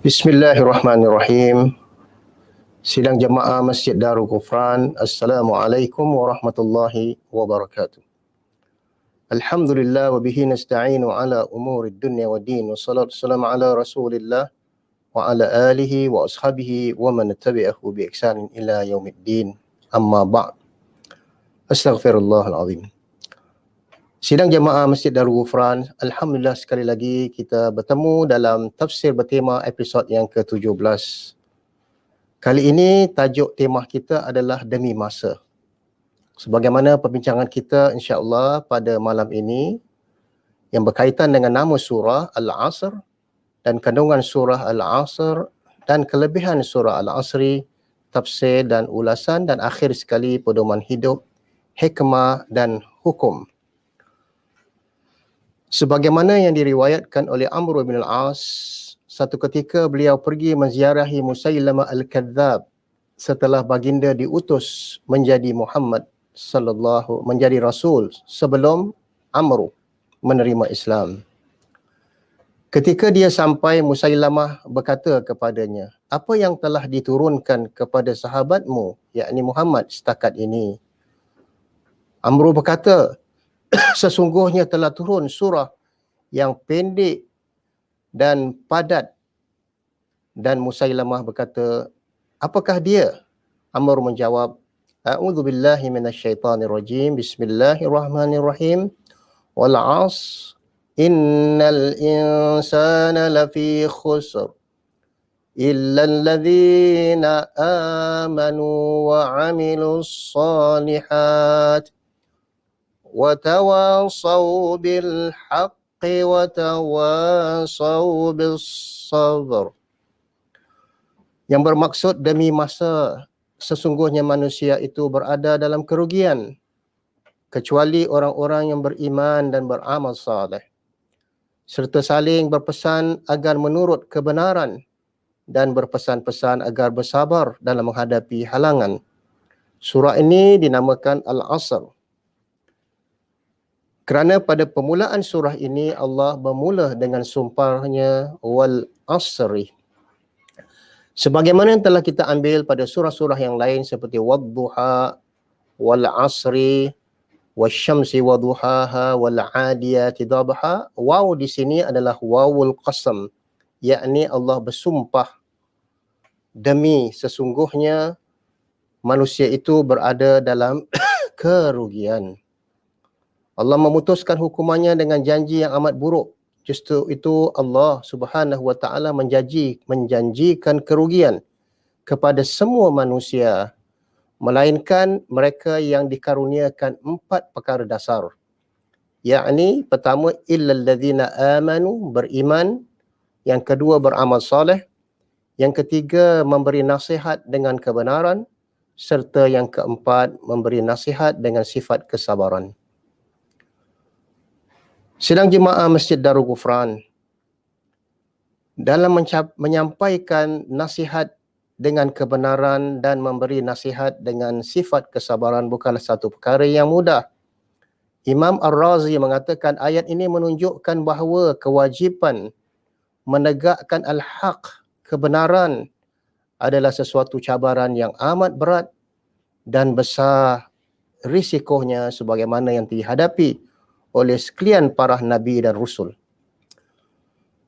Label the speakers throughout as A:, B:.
A: Bismillahirrahmanirrahim. Sidang Jemaah Masjid Darul Ghufran. Assalamualaikum warahmatullahi wabarakatuh. Alhamdulillah wa bihi nasta'inu ala umurid dunya wa din. Wassalatu wassalamu ala Rasulillah wa ala alihi wa ashabihi wa man tabi'ahu bi ihsanin ila yaumiddin. Amma ba'd. Astaghfirullahal azim. Sidang Jemaah Masjid Darul Ghufran, alhamdulillah sekali lagi kita bertemu dalam tafsir bertema episod yang ke-17. Kali ini tajuk tema kita adalah demi masa. Sebagaimana perbincangan kita insya-Allah pada malam ini yang berkaitan dengan nama surah Al-Asr dan kandungan surah Al-Asr dan kelebihan surah Al-Asri, tafsir dan ulasan, dan akhir sekali pedoman hidup, hikmah dan hukum. Sebagaimana yang diriwayatkan oleh Amr bin Al-As, satu ketika beliau pergi menziarahi Musailamah Al-Kadzab setelah baginda diutus menjadi menjadi Rasul sebelum Amr menerima Islam. Ketika dia sampai, Musailamah berkata kepadanya, "Apa yang telah diturunkan kepada sahabatmu, yakni Muhammad, setakat ini?" Amr berkata, "Sesungguhnya telah turun surah yang pendek dan padat." Dan Musailamah berkata, "Apakah dia?" Amr menjawab, "A'udzu billahi minasyaitonir rajim. Bismillahirrahmanirrahim. Wal 'asr. Innal insana lafi khusr. Illa alladhina amanu wa 'amilus shalihat. وَتَوَاصَوْا بِالْحَقِّ وَتَوَاصَوْا بِالصَّبْرِ." Yang bermaksud demi masa, sesungguhnya manusia itu berada dalam kerugian kecuali orang-orang yang beriman dan beramal saleh, serta saling berpesan agar menurut kebenaran dan berpesan-pesan agar bersabar dalam menghadapi halangan. Surah ini dinamakan Al-Asr kerana pada permulaan surah ini Allah bermula dengan sumpahnya wal asri. Sebagaimana yang telah kita ambil pada surah-surah yang lain seperti wadduha, wal asri, wasyamsi waduhaha, wal adiyati dhabha. Waw di sini adalah wawul qasam, yakni Allah bersumpah demi sesungguhnya manusia itu berada dalam kerugian. Allah memutuskan hukumannya dengan janji yang amat buruk. Justru itu Allah Subhanahu wa taala menjanjikan kerugian kepada semua manusia, melainkan mereka yang dikaruniakan 4 perkara dasar. Yakni pertama, illal ladzina amanu, beriman. Yang kedua, beramal soleh. Yang ketiga, memberi nasihat dengan kebenaran. Serta yang keempat, memberi nasihat dengan sifat kesabaran. Sidang Jemaah Masjid Darul Ghufran, dalam menyampaikan nasihat dengan kebenaran dan memberi nasihat dengan sifat kesabaran bukanlah satu perkara yang mudah. Imam Ar-Razi mengatakan ayat ini menunjukkan bahawa kewajipan menegakkan al-haq, kebenaran, adalah sesuatu cabaran yang amat berat dan besar risikonya sebagaimana yang dihadapi oleh sekalian para nabi dan rasul.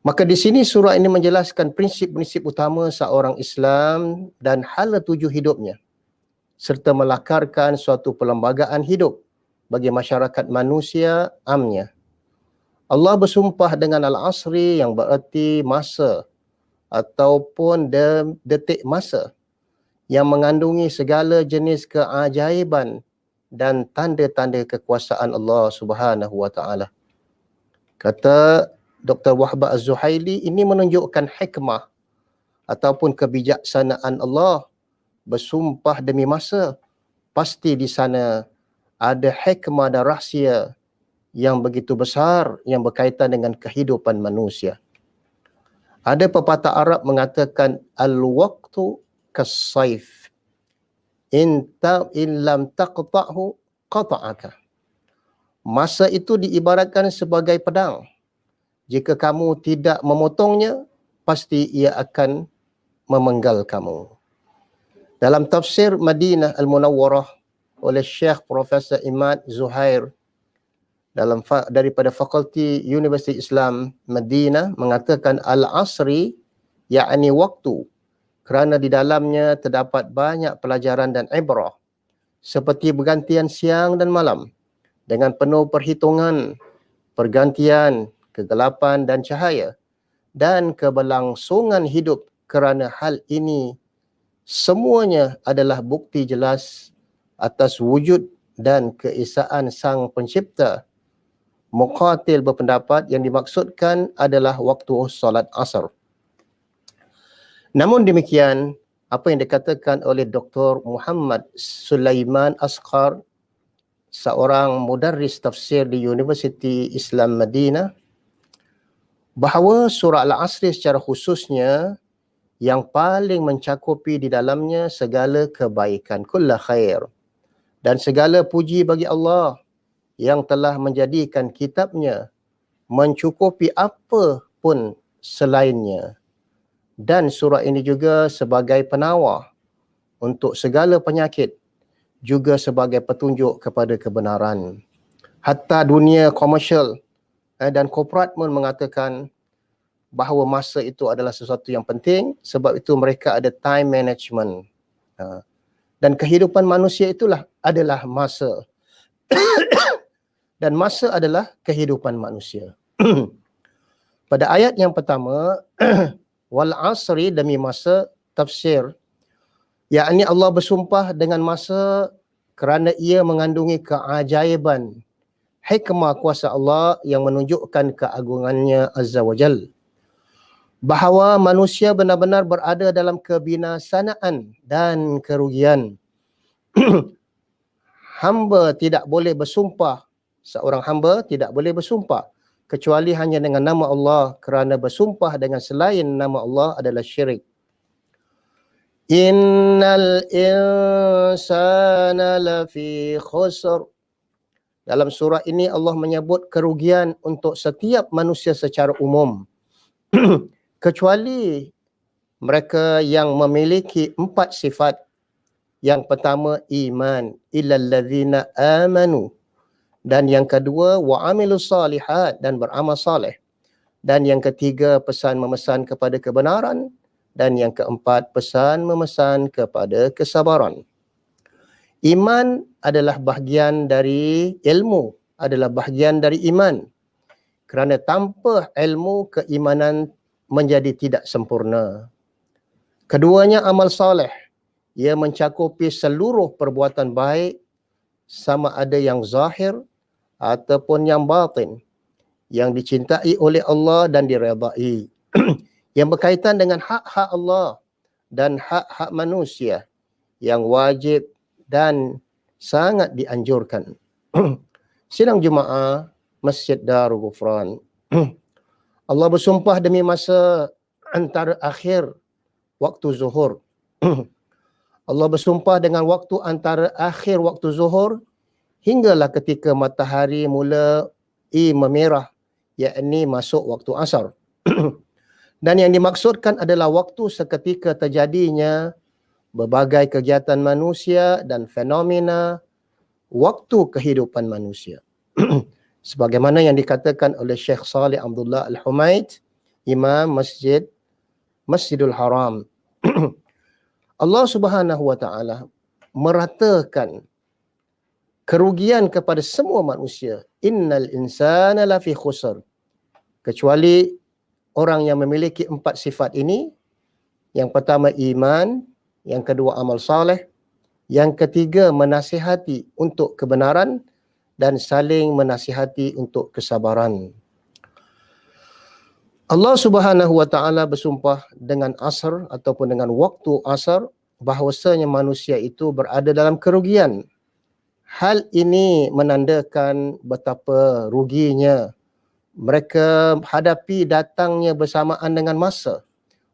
A: Maka di sini surah ini menjelaskan prinsip-prinsip utama seorang Islam dan hala tuju hidupnya, serta melakarkan suatu perlembagaan hidup bagi masyarakat manusia amnya. Allah bersumpah dengan Al-Asri yang bererti masa ataupun detik masa yang mengandungi segala jenis keajaiban dan tanda-tanda kekuasaan Allah Subhanahu wa taala. Kata Dr. Wahbah Az-Zuhaili, ini menunjukkan hikmah ataupun kebijaksanaan Allah bersumpah demi masa. Pasti di sana ada hikmah dan rahsia yang begitu besar yang berkaitan dengan kehidupan manusia. Ada pepatah Arab mengatakan al-waqtu kas-saif. In lam taqta'hu qata'aka. Masa itu diibaratkan sebagai pedang. Jika kamu tidak memotongnya, pasti ia akan memenggal kamu. Dalam tafsir Madinah Al-Munawwarah oleh Syekh Profesor Imad Zuhair daripada Fakulti Universiti Islam Madinah mengatakan al-asri yakni waktu, kerana di dalamnya terdapat banyak pelajaran dan ibrah seperti bergantian siang dan malam dengan penuh perhitungan, pergantian, kegelapan dan cahaya dan keberlangsungan hidup. Kerana hal ini semuanya adalah bukti jelas atas wujud dan keesaan Sang Pencipta. Muqatil berpendapat yang dimaksudkan adalah waktu solat asar. Namun demikian, apa yang dikatakan oleh Dr. Muhammad Sulaiman Asqar, seorang mudarris tafsir di Universiti Islam Madinah, bahawa surah Al-Asr secara khususnya yang paling mencakupi di dalamnya segala kebaikan, kulla khair, dan segala puji bagi Allah yang telah menjadikan kitabnya mencukupi apa pun selainnya. Dan surah ini juga sebagai penawar untuk segala penyakit, juga sebagai petunjuk kepada kebenaran. Hatta dunia komersial dan korporat pun mengatakan bahawa masa itu adalah sesuatu yang penting, sebab itu mereka ada time management. Dan kehidupan manusia itulah adalah masa. Dan masa adalah kehidupan manusia. Pada ayat yang pertama, wal asri, demi masa, tafsir, yakni Allah bersumpah dengan masa kerana ia mengandungi keajaiban, hikmah kuasa Allah yang menunjukkan keagungannya Azza wa Jal, bahawa manusia benar-benar berada dalam kebinasanaan dan kerugian. Hamba tidak boleh bersumpah, seorang hamba tidak boleh bersumpah kecuali hanya dengan nama Allah, kerana bersumpah dengan selain nama Allah adalah syirik. Innal insana lafi khusr. Dalam surah ini Allah menyebut kerugian untuk setiap manusia secara umum. Kecuali mereka yang memiliki 4 sifat. Yang pertama, iman, illal ladzina amanu. Dan yang kedua, wa amilus salihat, dan beramal saleh. Dan yang ketiga, pesan memesan kepada kebenaran. Dan yang keempat, pesan memesan kepada kesabaran. Iman adalah bahagian dari ilmu, adalah bahagian dari iman. Kerana tanpa ilmu, keimanan menjadi tidak sempurna. Keduanya, amal saleh. Ia mencakupi seluruh perbuatan baik, sama ada yang zahir ataupun yang batin, yang dicintai oleh Allah dan diredai, yang berkaitan dengan hak-hak Allah dan hak-hak manusia, yang wajib dan sangat dianjurkan. Sidang Jumaat Masjid Darul Ghufran. Allah bersumpah demi masa antara akhir waktu zuhur. Allah bersumpah dengan waktu antara akhir waktu zuhur hinggalah ketika matahari mula memerah, yakni masuk waktu asar. Dan yang dimaksudkan adalah waktu seketika terjadinya berbagai kegiatan manusia dan fenomena waktu kehidupan manusia. Sebagaimana yang dikatakan oleh Syekh Salih Abdullah Al-Humaid, Imam Masjidul Haram. Allah Subhanahu wa taala meratakan kerugian kepada semua manusia. Innal insana lafi khusr. Kecuali orang yang memiliki 4 sifat ini. Yang pertama iman, yang kedua amal saleh, yang ketiga menasihati untuk kebenaran dan saling menasihati untuk kesabaran. Allah Subhanahu wa taala bersumpah dengan asar ataupun dengan waktu asar, bahawasanya manusia itu berada dalam kerugian. Hal ini menandakan betapa ruginya mereka hadapi datangnya bersamaan dengan masa.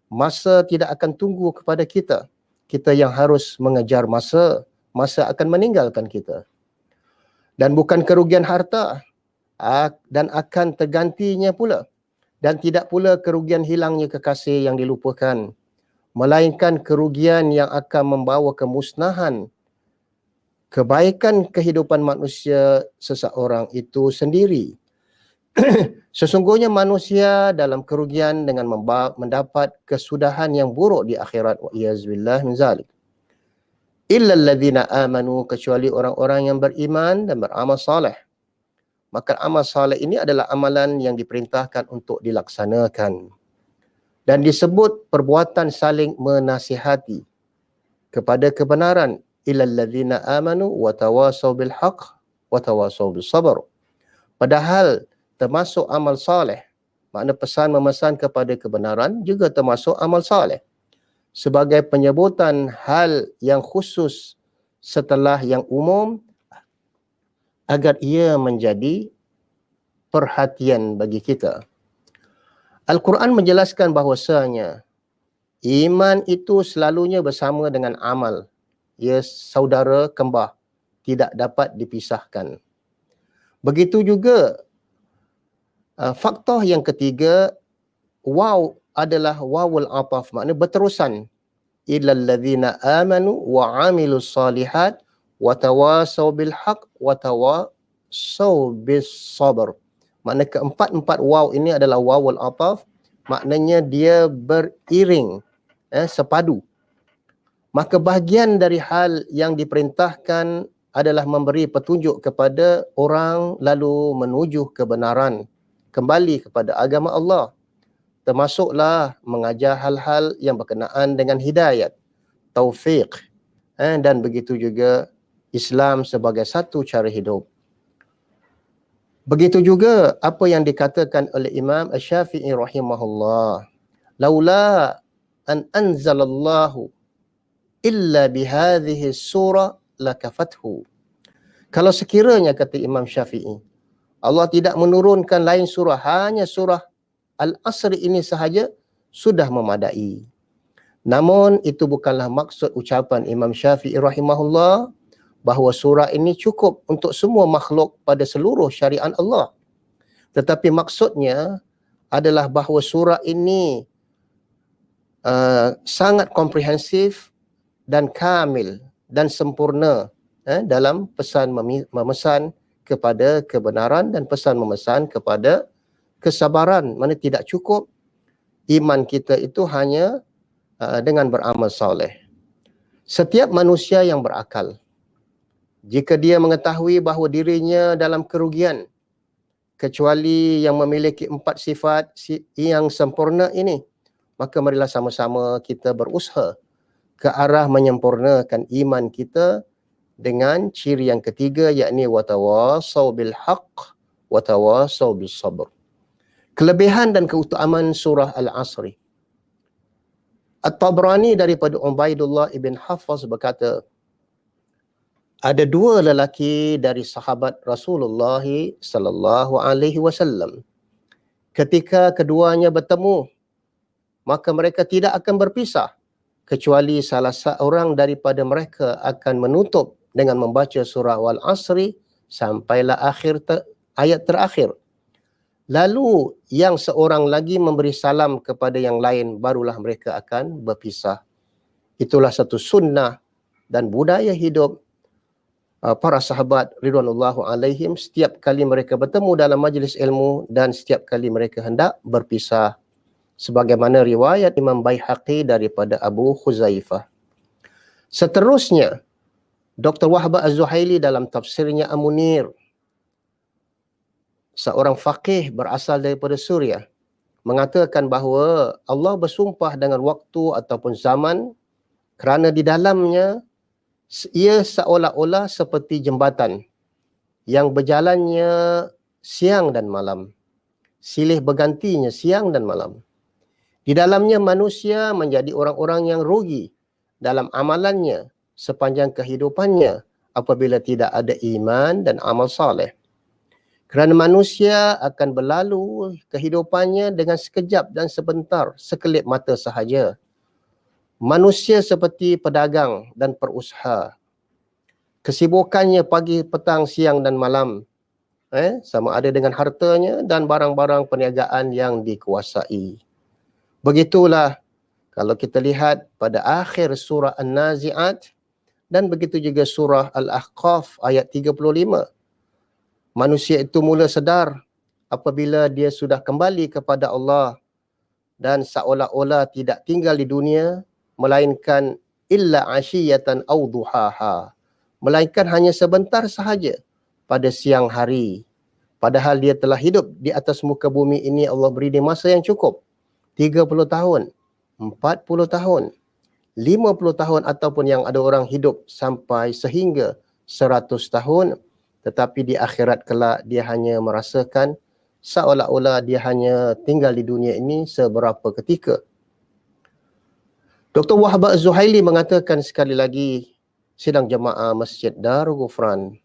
A: Masa tidak akan tunggu kepada kita. Kita yang harus mengejar masa. Masa akan meninggalkan kita. Dan bukan kerugian harta, dan akan tergantinya pula. dan tidak pula kerugian hilangnya kekasih yang dilupakan, melainkan kerugian yang akan membawa kemusnahan kebaikan kehidupan manusia seseorang itu sendiri. Sesungguhnya manusia dalam kerugian dengan mendapat kesudahan yang buruk di akhirat. Wa iyazbillah min zalik. Illa alladhina amanu, kecuali orang-orang yang beriman dan beramal saleh. Maka amal saleh ini adalah amalan yang diperintahkan untuk dilaksanakan. Dan disebut perbuatan saling menasihati kepada kebenaran. Illa alladhina amanu wa tawasaw bil haqq wa tawasaw bis sabr. Padahal termasuk amal saleh, makna pesan memesan kepada kebenaran juga termasuk amal saleh. Sebagai penyebutan hal yang khusus setelah yang umum, agar ia menjadi perhatian bagi kita. Al-Quran menjelaskan bahawasanya iman itu selalunya bersama dengan amal. Ia saudara kembar, tidak dapat dipisahkan. Begitu juga faktor yang ketiga, waw adalah wawul ataf, makna berterusan. Illal ladzina amanu wa amilus salihat wa tawasaw bil haqq wa tawasaw bis sabr. Makna keempat-empat waw ini adalah wawul ataf, maknanya dia beriring, sepadu. Maka bahagian dari hal yang diperintahkan adalah memberi petunjuk kepada orang lalu menuju kebenaran, kembali kepada agama Allah. Termasuklah mengajar hal-hal yang berkenaan dengan hidayat, taufiq, dan begitu juga Islam sebagai satu cara hidup. Begitu juga apa yang dikatakan oleh Imam Asy-Syafi'i rahimahullah. Laula an anzalallahu illa bihadhihi surah lakafathu. Kalau sekiranya, kata Imam Syafi'i, Allah tidak menurunkan lain surah, hanya surah Al-Asr ini sahaja sudah memadai. Namun itu bukanlah maksud ucapan Imam Syafi'i rahimahullah bahawa surah ini cukup untuk semua makhluk pada seluruh syariat Allah. Tetapi maksudnya adalah bahawa surah ini sangat komprehensif dan kamil dan sempurna dalam pesan memesan kepada kebenaran dan pesan memesan kepada kesabaran. Mana tidak cukup iman kita itu hanya dengan beramal soleh. Setiap manusia yang berakal, jika dia mengetahui bahawa dirinya dalam kerugian, kecuali yang memiliki 4 sifat yang sempurna ini, maka marilah sama-sama kita berusaha ke arah menyempurnakan iman kita dengan ciri yang ketiga, yakni watawasaw bil haqq watawasaw bis sabr. Kelebihan dan keutamaan surah Al-Asri. At-Tabrani daripada Ubaidullah ibn Hafaz berkata, ada 2 lelaki dari sahabat Rasulullah sallallahu alaihi wasallam. Ketika keduanya bertemu, maka mereka tidak akan berpisah kecuali salah seorang daripada mereka akan menutup dengan membaca surah Al-Asri sampailah ayat terakhir. Lalu yang seorang lagi memberi salam kepada yang lain, barulah mereka akan berpisah. Itulah satu sunnah dan budaya hidup para sahabat ridwanullahu alaihim setiap kali mereka bertemu dalam majlis ilmu dan setiap kali mereka hendak berpisah. Sebagaimana riwayat Imam Baihaqi daripada Abu Khuzaifah. Seterusnya, Dr. Wahab Az-Zuhaili dalam tafsirnya Al-Munir, seorang faqih berasal daripada Suriah, mengatakan bahawa Allah bersumpah dengan waktu ataupun zaman kerana di dalamnya ia seolah-olah seperti jembatan yang berjalannya siang dan malam, silih bergantinya siang dan malam. Di dalamnya manusia menjadi orang-orang yang rugi dalam amalannya sepanjang kehidupannya apabila tidak ada iman dan amal saleh. Kerana manusia akan berlalu kehidupannya dengan sekejap dan sebentar, sekelip mata sahaja. Manusia seperti pedagang dan perusaha. Kesibukannya pagi, petang, siang dan malam. sama ada dengan hartanya dan barang-barang perniagaan yang dikuasai. Begitulah kalau kita lihat pada akhir surah An-Nazi'at dan begitu juga surah Al-Ahqaf ayat 35. Manusia itu mula sedar apabila dia sudah kembali kepada Allah dan seolah-olah tidak tinggal di dunia melainkan illa ashiyatan aw duhaha, melainkan hanya sebentar sahaja pada siang hari. Padahal dia telah hidup di atas muka bumi ini, Allah beri dia masa yang cukup. 30 tahun, 40 tahun, 50 tahun ataupun yang ada orang hidup sampai sehingga 100 tahun. Tetapi di akhirat kelak dia hanya merasakan seolah-olah dia hanya tinggal di dunia ini seberapa ketika. Dr. Wahab Az-Zuhaili mengatakan sekali lagi, sidang jemaah Masjid Darul Ghufran,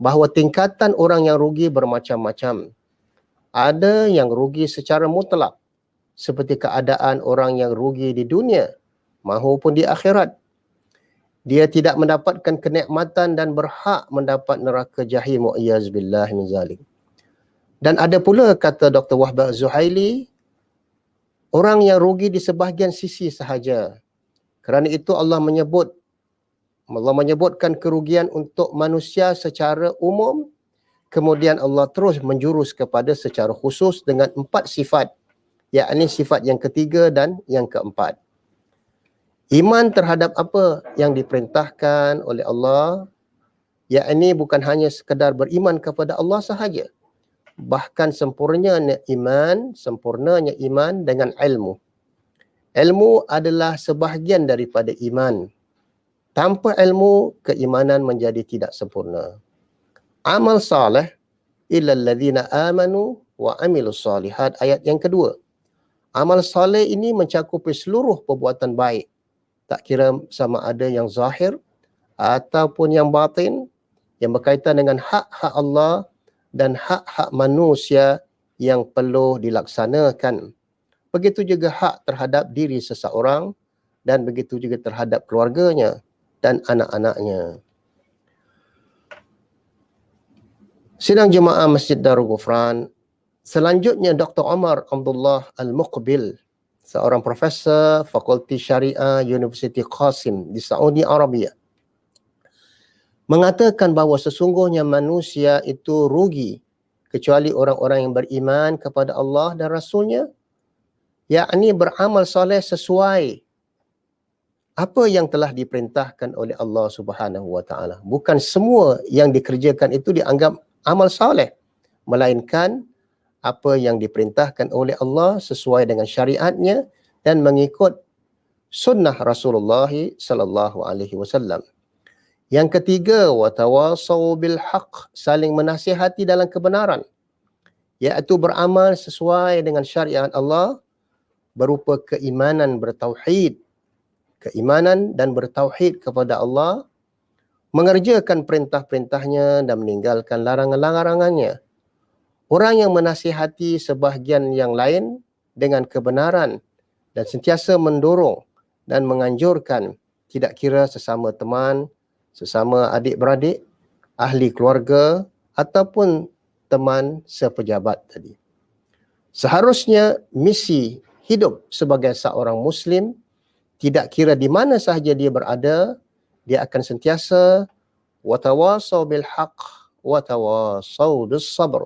A: bahawa tingkatan orang yang rugi bermacam-macam. Ada yang rugi secara mutlak, seperti keadaan orang yang rugi di dunia maupun di akhirat. Dia tidak mendapatkan kenikmatan dan berhak mendapat neraka jahim, wa'iyaz billah min zalik. Dan ada pula, kata Dr. Wahab Az-Zuhaili, orang yang rugi di sebahagian sisi sahaja. Kerana itu Allah menyebutkan kerugian untuk manusia secara umum, kemudian Allah terus menjurus kepada secara khusus dengan 4 sifat, yakni sifat yang ketiga dan yang keempat. Iman terhadap apa yang diperintahkan oleh Allah, yakni bukan hanya sekadar beriman kepada Allah sahaja, bahkan sempurnanya iman dengan ilmu. Ilmu adalah sebahagian daripada iman. Tanpa ilmu, keimanan menjadi tidak sempurna. Amal salih illal ladzina amanu wa amilus salihat, ayat yang kedua. Amal salih ini mencakupi seluruh perbuatan baik, tak kira sama ada yang zahir ataupun yang batin, yang berkaitan dengan hak-hak Allah dan hak-hak manusia yang perlu dilaksanakan. Begitu juga hak terhadap diri seseorang dan begitu juga terhadap keluarganya dan anak-anaknya. Sidang jemaah Masjid Darul Ghufran, selanjutnya Dr. Omar Abdullah Al-Muqbil, seorang profesor Fakulti Syariah Universiti Qasim di Saudi Arabia, mengatakan bahawa sesungguhnya manusia itu rugi kecuali orang-orang yang beriman kepada Allah dan Rasulnya, yakni beramal soleh sesuai apa yang telah diperintahkan oleh Allah Subhanahu wa taala. Bukan semua yang dikerjakan itu dianggap amal soleh, melainkan apa yang diperintahkan oleh Allah sesuai dengan syariatnya dan mengikut sunnah Rasulullah sallallahu alaihi wasallam. Yang ketiga, watawasau bil haq, saling menasihati dalam kebenaran, iaitu beramal sesuai dengan syariat Allah berupa keimanan dan bertauhid kepada Allah, mengerjakan perintah-perintahnya dan meninggalkan larangan-larangannya. Orang yang menasihati sebahagian yang lain dengan kebenaran dan sentiasa mendorong dan menganjurkan, tidak kira sesama teman, sesama adik-beradik, ahli keluarga ataupun teman sepejabat tadi. Seharusnya misi hidup sebagai seorang Muslim, tidak kira di mana sahaja dia berada, dia akan sentiasa watawasau bil haq watawasau bis sabr,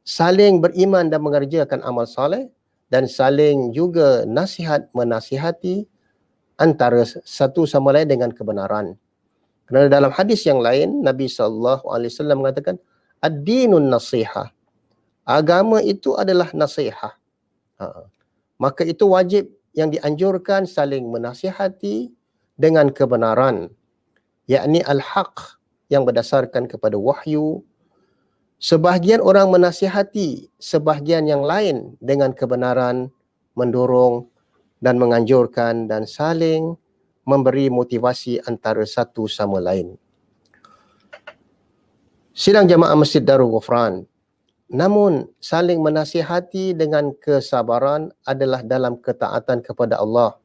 A: saling beriman dan mengerjakan amal soleh dan saling juga menasihati antara satu sama lain dengan kebenaran. Kerana dalam hadis yang lain, Nabi SAW mengatakan, ad-dinun nasihah, agama itu adalah nasihah. Maka itu wajib yang dianjurkan saling menasihati dengan kebenaran, yakni al-haq yang berdasarkan kepada wahyu. Sebahagian orang menasihati sebahagian yang lain dengan kebenaran, mendorong dan menganjurkan dan saling memberi motivasi antara satu sama lain. Sidang jemaah Masjid Darul Ghufran, namun saling menasihati dengan kesabaran adalah dalam ketaatan kepada Allah.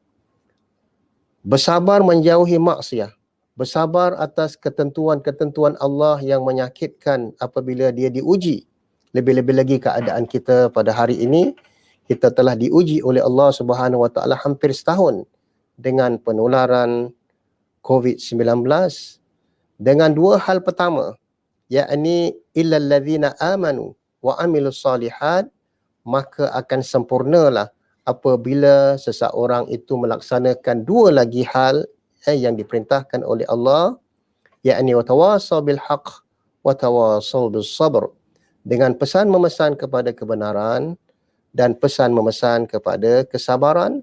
A: Bersabar menjauhi maksiat bersabar atas ketentuan-ketentuan Allah yang menyakitkan apabila dia diuji. Lebih-lebih lagi keadaan kita pada hari ini, kita telah diuji oleh Allah Subhanahu Wa Taala hampir setahun dengan penularan COVID-19 dengan dua hal pertama, yakni illal ladzina amanu wa amilus solihat, maka akan sempurnalah apabila seseorang itu melaksanakan dua lagi hal yang diperintahkan oleh Allah, yakni watawassaw bil haqq watawassaw bis sabr, dengan pesan memesan kepada kebenaran dan pesan memesan kepada kesabaran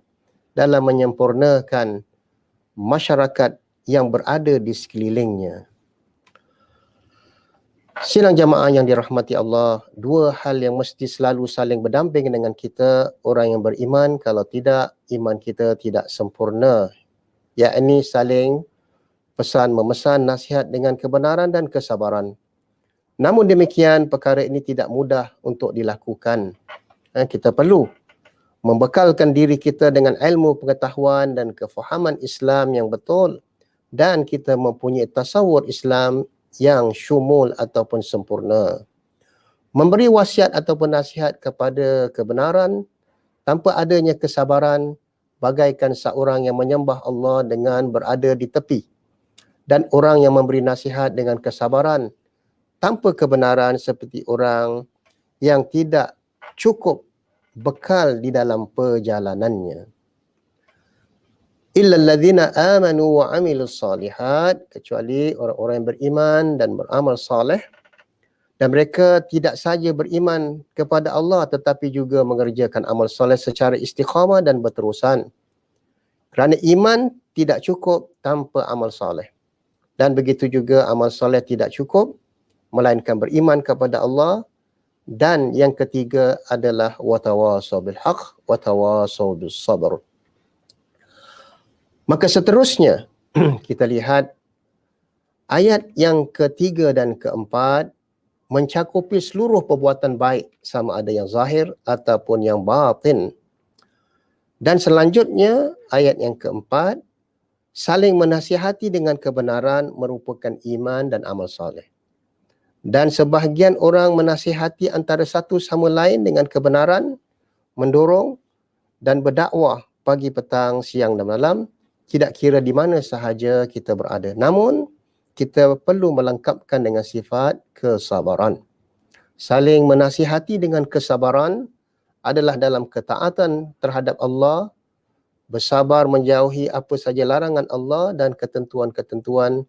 A: dalam menyempurnakan masyarakat yang berada di sekelilingnya. Sidang jamaah yang dirahmati Allah, dua hal yang mesti selalu saling berdamping dengan kita, orang yang beriman. Kalau tidak, iman kita tidak sempurna, yakni saling pesan memesan, nasihat dengan kebenaran dan kesabaran. Namun demikian, perkara ini tidak mudah untuk dilakukan. Kita perlu membekalkan diri kita dengan ilmu pengetahuan dan kefahaman Islam yang betul, dan kita mempunyai tasawur Islam yang syumul ataupun sempurna. Memberi wasiat ataupun nasihat kepada kebenaran tanpa adanya kesabaran bagaikan seorang yang menyembah Allah dengan berada di tepi, dan orang yang memberi nasihat dengan kesabaran tanpa kebenaran seperti orang yang tidak cukup bekal di dalam perjalanannya. Illal ladzina amanu wa amilus solihat, kecuali orang-orang yang beriman dan beramal soleh, dan mereka tidak saja beriman kepada Allah tetapi juga mengerjakan amal soleh secara istiqamah dan berterusan. Kerana iman tidak cukup tanpa amal soleh, dan begitu juga amal soleh tidak cukup melainkan beriman kepada Allah. Dan yang ketiga adalah watawassaw bil haqq watawassaw bis sabr. Maka seterusnya kita lihat ayat yang ketiga dan keempat mencakupi seluruh perbuatan baik, sama ada yang zahir ataupun yang batin. Dan selanjutnya ayat yang keempat, saling menasihati dengan kebenaran merupakan iman dan amal soleh. Dan sebahagian orang menasihati antara satu sama lain dengan kebenaran, mendorong dan berdakwah pagi, petang, siang dan malam, tidak kira di mana sahaja kita berada. Namun, kita perlu melengkapkan dengan sifat kesabaran. Saling menasihati dengan kesabaran adalah dalam ketaatan terhadap Allah, bersabar menjauhi apa saja larangan Allah dan ketentuan-ketentuan,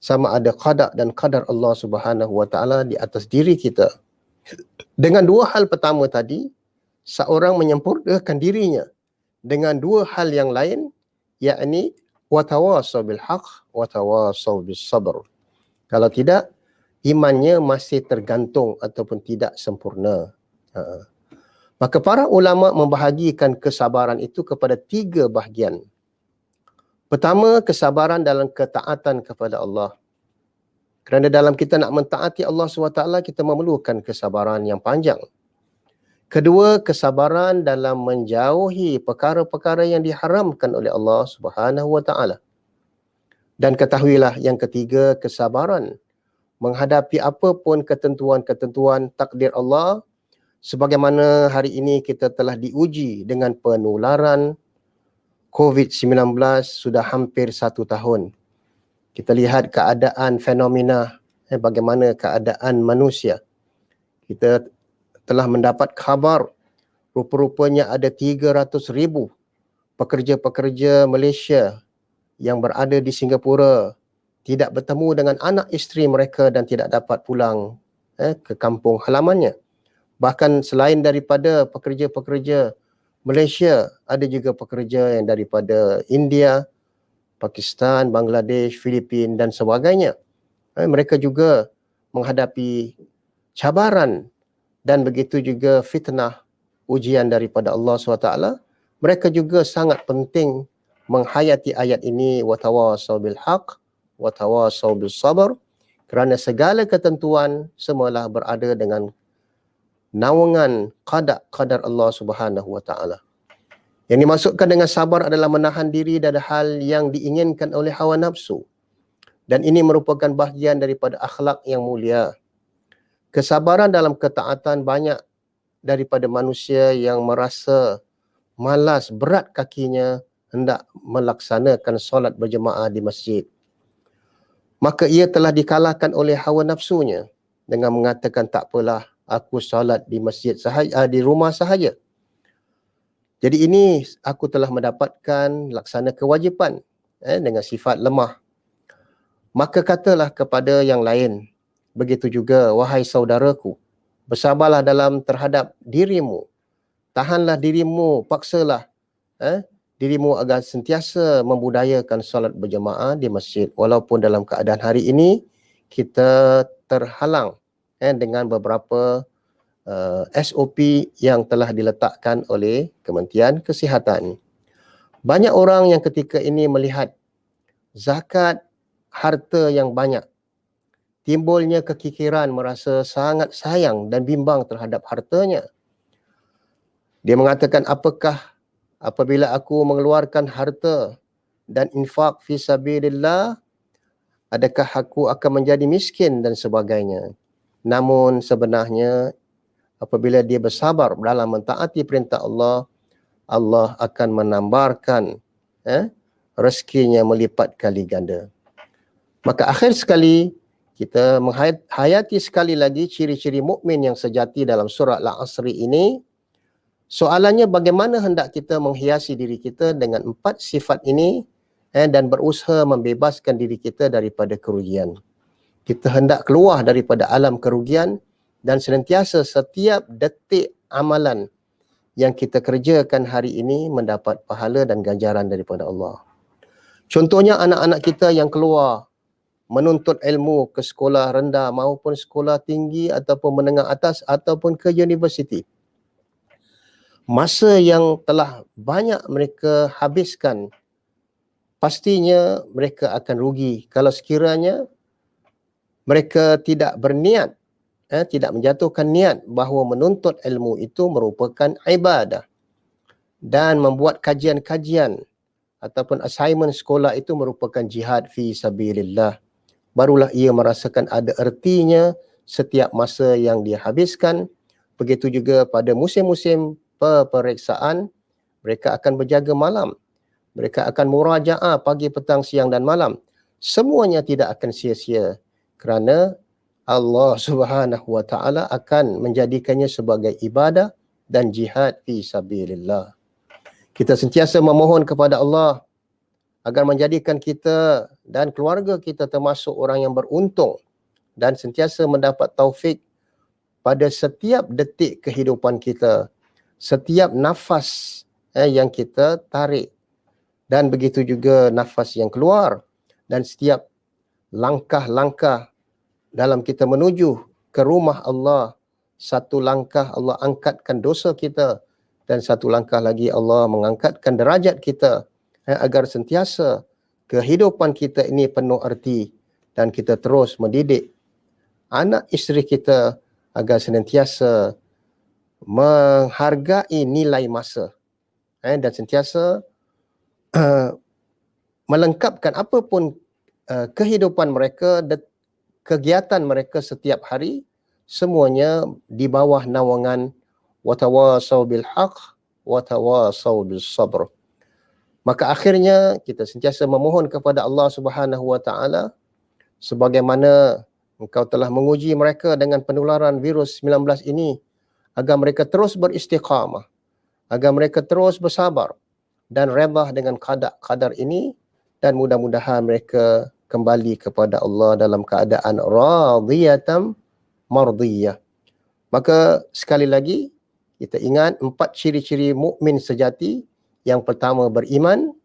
A: sama ada qada dan qadar Allah Subhanahu Wa Taala di atas diri kita. Dengan dua hal pertama tadi, seorang menyempurnakan dirinya dengan dua hal yang lain, yakni watawassaw bil haqq watawassaw bis sabr. Kalau tidak, imannya masih tergantung ataupun tidak sempurna. Maka para ulama membahagikan kesabaran itu kepada tiga bahagian. Pertama, kesabaran dalam ketaatan kepada Allah. Kerana dalam kita nak mentaati Allah SWT, kita memerlukan kesabaran yang panjang. Kedua, kesabaran dalam menjauhi perkara-perkara yang diharamkan oleh Allah SWT. Dan ketahuilah yang ketiga, kesabaran menghadapi apapun ketentuan-ketentuan takdir Allah, sebagaimana hari ini kita telah diuji dengan penularan COVID-19 sudah hampir 1 tahun. Kita lihat keadaan fenomena, bagaimana keadaan manusia. Kita telah mendapat khabar rupa-rupanya ada 300,000 pekerja-pekerja Malaysia yang berada di Singapura tidak bertemu dengan anak isteri mereka dan tidak dapat pulang ke kampung halamannya. Bahkan selain daripada pekerja-pekerja Malaysia, ada juga pekerja yang daripada India, Pakistan, Bangladesh, Filipina dan sebagainya. Mereka juga menghadapi cabaran dan begitu juga fitnah, ujian daripada Allah SWT. Mereka juga sangat penting menghayati ayat ini, watawassaw bil haqq watawassaw bis sabr, kerana segala ketentuan semualah berada dengan naungan qadar Allah Subhanahu Wa Taala. Yang dimaksudkan dengan sabar adalah menahan diri dari hal yang diinginkan oleh hawa nafsu Dan ini merupakan bahagian daripada akhlak yang mulia. Kesabaran dalam ketaatan banyak daripada manusia yang merasa malas, berat kakinya hendak melaksanakan solat berjemaah di masjid. Maka ia telah dikalahkan oleh hawa nafsunya dengan mengatakan tak apalah, aku solat di masjid sahaja, di rumah sahaja. Jadi ini aku telah mendapatkan laksana kewajipan dengan sifat lemah. Maka katalah kepada yang lain, begitu juga wahai saudaraku, bersabarlah dalam terhadap dirimu, tahanlah dirimu, paksalah dirimu agar sentiasa membudayakan solat berjemaah di masjid. Walaupun dalam keadaan hari ini kita terhalang dengan beberapa SOP yang telah diletakkan oleh Kementerian Kesihatan. Banyak orang yang ketika ini melihat zakat harta yang banyak, timbulnya kekikiran, merasa sangat sayang dan bimbang terhadap hartanya. Dia mengatakan, apakah apabila aku mengeluarkan harta dan infak fi sabilillah, adakah aku akan menjadi miskin dan sebagainya. Namun sebenarnya apabila dia bersabar dalam mentaati perintah Allah, Allah akan menambarkan rezekinya melipat kali ganda. Maka akhir sekali kita menghayati sekali lagi ciri-ciri mukmin yang sejati dalam surah Al-Asri ini. Soalannya bagaimana hendak kita menghiasi diri kita dengan 4 sifat ini dan berusaha membebaskan diri kita daripada kerugian. Kita hendak keluar daripada alam kerugian dan senantiasa setiap detik amalan yang kita kerjakan hari ini mendapat pahala dan ganjaran daripada Allah. Contohnya anak-anak kita yang keluar menuntut ilmu ke sekolah rendah maupun sekolah tinggi ataupun menengah atas ataupun ke universiti. Masa yang telah banyak mereka habiskan, pastinya mereka akan rugi kalau sekiranya mereka tidak berniat, tidak menjatuhkan niat bahawa menuntut ilmu itu merupakan ibadah dan membuat kajian-kajian ataupun assignment sekolah itu merupakan jihad fi sabilillah. Barulah ia merasakan ada ertinya setiap masa yang dia habiskan. Begitu juga pada musim-musim peperiksaan, mereka akan berjaga malam. Mereka akan murajaah pagi, petang, siang dan malam. Semuanya tidak akan sia-sia kerana Allah Subhanahu wa taala akan menjadikannya sebagai ibadah dan jihad fi sabilillah. Kita sentiasa memohon kepada Allah agar menjadikan kita dan keluarga kita termasuk orang yang beruntung dan sentiasa mendapat taufik pada setiap detik kehidupan kita, setiap nafas yang kita tarik dan begitu juga nafas yang keluar, dan setiap langkah-langkah dalam kita menuju ke rumah Allah. Satu langkah Allah angkatkan dosa kita dan satu langkah lagi Allah mengangkatkan derajat kita agar sentiasa kehidupan kita ini penuh erti dan kita terus mendidik anak isteri kita agar senantiasa menghargai nilai masa dan sentiasa melengkapkan apapun kehidupan mereka, kegiatan mereka setiap hari, semuanya di bawah naungan watawasau bil haq watawasau bis sabr. Maka akhirnya kita sentiasa memohon kepada Allah Subhanahu wa taala sebagaimana Engkau telah menguji mereka dengan penularan virus 19 ini agar mereka terus beristiqamah, agar mereka terus bersabar dan redha dengan qadar ini, dan mudah-mudahan mereka kembali kepada Allah dalam keadaan radiyatan mardiyah. Maka sekali lagi kita ingat 4 ciri-ciri mukmin sejati. Yang pertama beriman,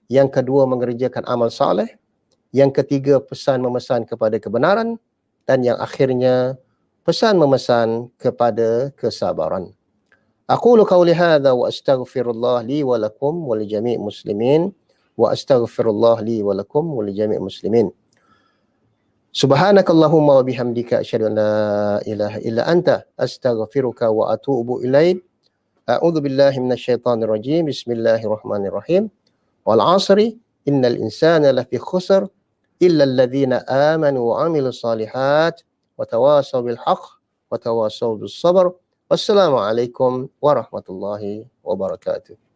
A: yang kedua mengerjakan amal saleh, yang ketiga pesan memesan kepada kebenaran, dan yang akhirnya pesan memesan kepada kesabaran. Aqulu qawli hadza wa astaghfirullah li wa lakum wa li jami' muslimin wa astaghfirullah li wa lakum wa li jami' muslimin. Subhanakallahumma wa bihamdika asyhadu an la ilaha illa anta astaghfiruka wa atubu ilaik. A'udzu billahi minasyaitonir rajim. Bismillahirrahmanirrahim. Wal 'asri innal insana lafi khusr illa alladhina amanu wa 'amilus salihat wa tawasaw bil haqq wa tawasaw bis sabr. Wassalamualaikum warahmatullahi wabarakatuh.